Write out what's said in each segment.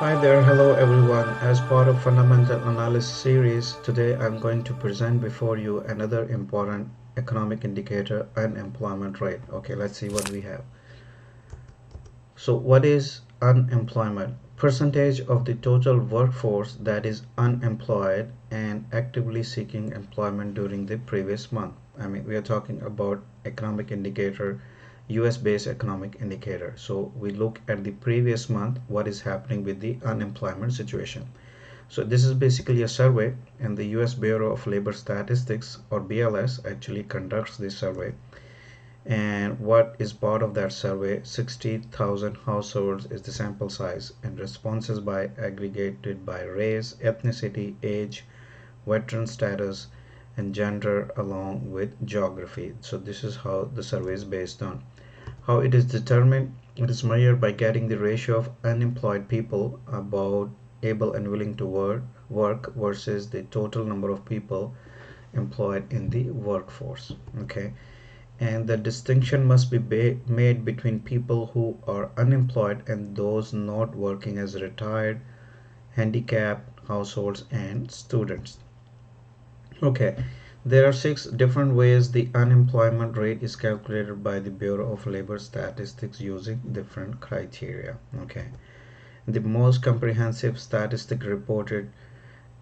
Hi there, hello everyone. As part of Fundamental Analysis series, today I'm going to present before you another important economic indicator, unemployment rate. Okay, let's see what we have. So, what is unemployment? Percentage of the total workforce that is unemployed and actively seeking employment during the previous month. I mean, we are talking about economic indicator, US based economic indicator. So, we look at the previous month, what is happening with the unemployment situation. So this is basically a survey, and the US Bureau of Labor Statistics, or BLS, actually conducts this survey. And what is part of that survey? 60,000 households is the sample size, and responses by aggregated by race, ethnicity, age, veteran status, and gender, along with geography. So this is how the survey is based on. How it is determined? It is measured by getting the ratio of unemployed people about able and willing to work versus the total number of people employed in the workforce. Okay, and the distinction must be made between people who are unemployed and those not working, as retired, handicapped households, and students. Okay, there are six different ways the unemployment rate is calculated by the Bureau of Labor Statistics using different criteria. Okay, the most comprehensive statistic reported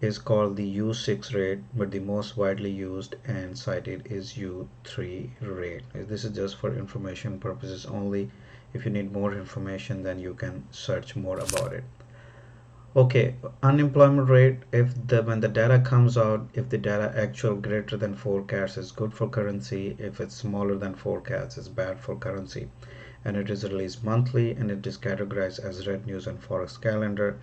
is called the U6 rate, but the most widely used and cited is U3 rate. This is just for information purposes only. If you need more information, then you can search more about it. Okay, unemployment rate, if the when the data comes out, if the data actual greater than forecast is good for currency, if it's smaller than forecast is bad for currency. And it is released monthly, and it is categorized as red news and forex calendar.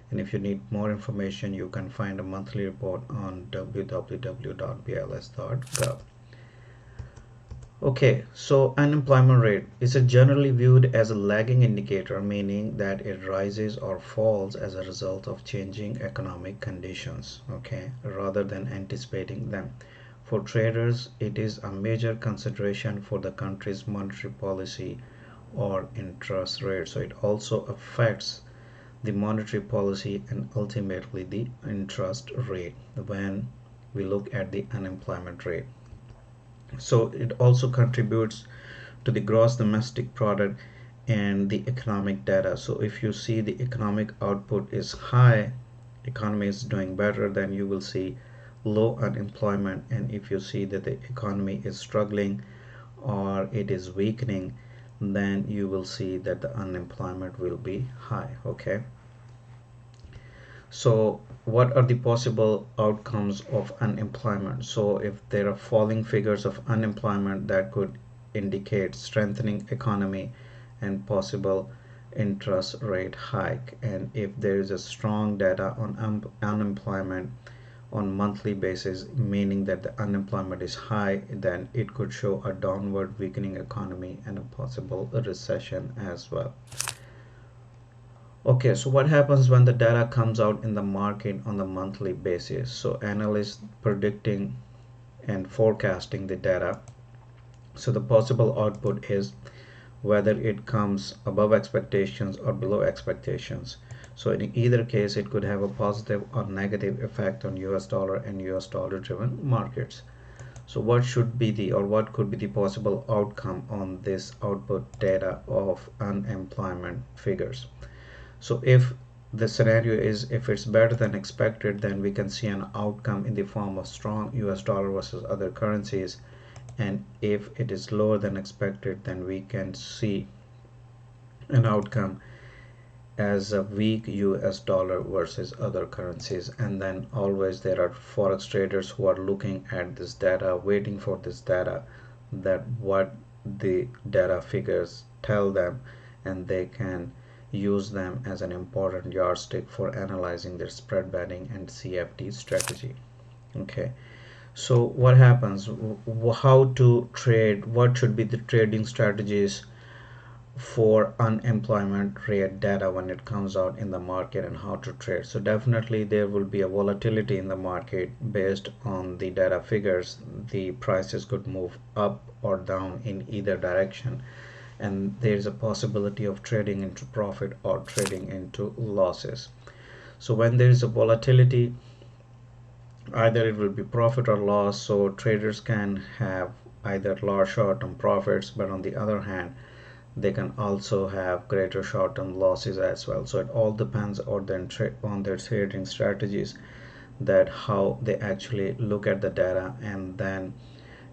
And if you need more information, you can find a monthly report on www.bls.gov. Okay, so unemployment rate is generally viewed as a lagging indicator, meaning that it rises or falls as a result of changing economic conditions, okay, rather than anticipating them. For traders, it is a major consideration for the country's monetary policy or interest rate. So it also affects the monetary policy and ultimately the interest rate when we look at the unemployment rate. So it also contributes to the gross domestic product and the economic data. So if you see the economic output is high, economy is doing better, then you will see low unemployment. And if you see that the economy is struggling or it is weakening, then you will see that the unemployment will be high. Okay, so what are the possible outcomes of unemployment? So if there are falling figures of unemployment, that could indicate strengthening economy and possible interest rate hike. And if there is a strong data on unemployment on monthly basis, meaning that the unemployment is high, then it could show a downward weakening economy and a possible recession as well. Okay, so what happens when the data comes out in the market on the monthly basis? So analysts predicting and forecasting the data. So the possible output is whether it comes above expectations or below expectations. So in either case, it could have a positive or negative effect on US dollar and US dollar driven markets. So what should be the or what could be the possible outcome on this output data of unemployment figures? So if the scenario is if it's better than expected, then we can see an outcome in the form of strong US dollar versus other currencies. And if it is lower than expected, then we can see an outcome as a weak US dollar versus other currencies. And then always there are forex traders who are looking at this data, waiting for this data, that what the data figures tell them, and they can use them as an important yardstick for analyzing their spread betting and CFD strategy. Okay, so what happens? How to trade? What should be the trading strategies for unemployment rate data when it comes out in the market, and how to trade? So definitely there will be a volatility in the market based on the data figures. The prices could move up or down in either direction, and there is a possibility of trading into profit or trading into losses. So when there is a volatility, either it will be profit or loss, so traders can have either large short-term profits, but on the other hand they can also have greater short-term losses as well. So it all depends on their trading strategies, that how they actually look at the data and then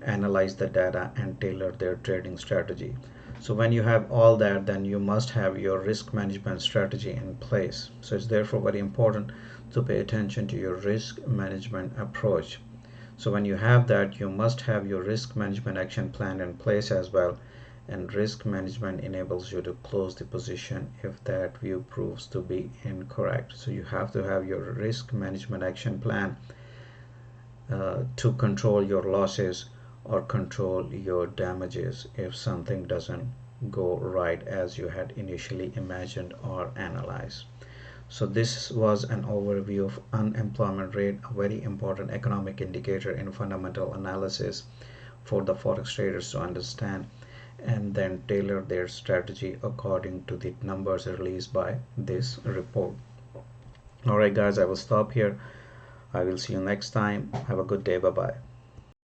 analyze the data and tailor their trading strategy. So when you have all that, then you must have your risk management strategy in place. So it's therefore very important to pay attention to your risk management approach. So when you have that, you must have your risk management action plan in place as well. And risk management enables you to close the position if that view proves to be incorrect. So you have to have your risk management action plan to control your losses or control your damages if something doesn't go right as you had initially imagined or analyzed. So this was an overview of unemployment rate, a very important economic indicator in fundamental analysis for the forex traders to understand and then tailor their strategy according to the numbers released by this report. Alright guys, I will stop here. I will see you next time. Have a good day. Bye bye.